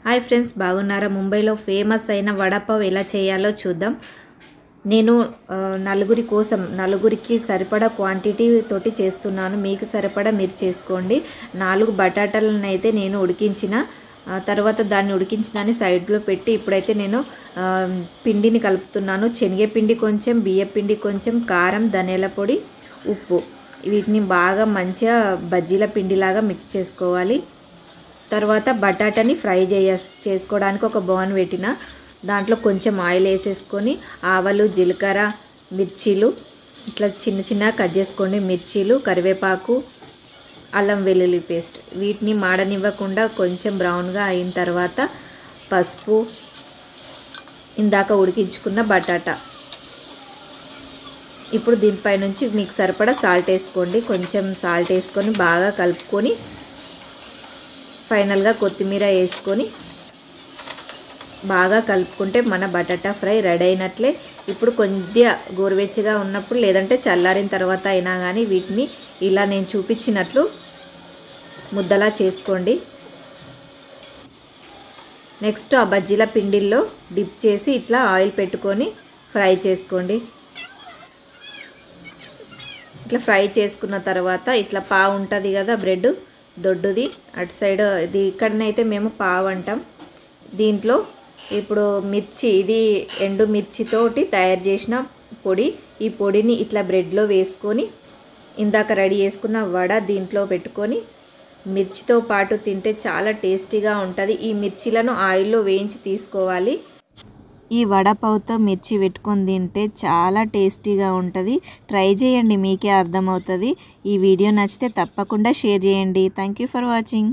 Hi friends, బాగున్నారా? ముంబైలో famous అయిన వడపావ్ ఎలా చేయాలో చూద్దాం. నేను నలుగురికి సరిపడా క్వాంటిటీ తోటి చేస్తున్నాను. మీకు సరిపడా మీరు చేసుకోండి. 4 బటాటాలను అయితే నేను ఉడికించిన తర్వాత దాన్ని ఉడికించిన దాన్ని సైడ్లో పెట్టి ఇప్పుడైతే నేను పిండిని కలుపుతున్నాను. శనగపిండి కొంచెం, బియ్యపిండి కొంచెం, కారం, ధనియాల పొడి, ఉప్పు, వీటిని బాగా మంచిగా బజ్జీల పిండిలాగా మిక్స్ చేసుకోవాలి. తర్వాత బటాటాని ఫ్రై చేసుకోవడానికి ఒక బౌల్ పెట్టిన దాంట్లో కొంచెం ఆయిల్ వేసేసుకొని ఆవాలు, జీలకర్ర, మిర్చీలు ఇట్లా చిన్న చిన్నగా కట్ చేసుకోండి. మిర్చీలు, కరివేపాకు, అల్లం వెల్లుల్లి పేస్ట్ వీటిని మాడనివ్వకుండా కొంచెం బ్రౌన్గా అయిన తర్వాత పసుపు, ఇందాక ఉడికించుకున్న బటాటా. ఇప్పుడు దీనిపై నుంచి మీకు సరిపడా సాల్ట్ వేసుకోండి. కొంచెం సాల్ట్ వేసుకొని బాగా కలుపుకొని ఫైనల్గా కొత్తిమీర వేసుకొని బాగా కలుపుకుంటే మన బటాటా ఫ్రై రెడీ అయినట్లే. ఇప్పుడు కొద్దిగా గోరువెచ్చగా ఉన్నప్పుడు లేదంటే చల్లారిన తర్వాత అయినా కానీ వీటిని ఇలా నేను చూపించినట్లు ముద్దలా చేసుకోండి. నెక్స్ట్ ఆ బజ్జీల పిండిల్లో డిప్ చేసి ఇట్లా ఆయిల్ పెట్టుకొని ఫ్రై చేసుకోండి. ఇట్లా ఫ్రై చేసుకున్న తర్వాత ఇట్లా పావు ఉంటుంది కదా బ్రెడ్ దొడ్డుది, అటు సైడ్ ఇది ఇక్కడనైతే మేము పావు అంటాం. దీంట్లో ఇప్పుడు మిర్చి, ఇది ఎండు మిర్చితోటి తయారు చేసిన పొడి. ఈ పొడిని ఇట్లా బ్రెడ్లో వేసుకొని ఇందాక రెడీ చేసుకున్న వడ దీంట్లో పెట్టుకొని మిర్చితో పాటు తింటే చాలా టేస్టీగా ఉంటుంది. ఈ మిర్చిలను ఆయిల్లో వేయించి తీసుకోవాలి. ఈ వడపావుతో మిర్చి పెట్టుకొని తింటే చాలా టేస్టీగా ఉంటుంది. ట్రై చేయండి, మీకే అర్థమవుతుంది. ఈ వీడియో నచ్చితే తప్పకుండా షేర్ చేయండి. Thank you for watching.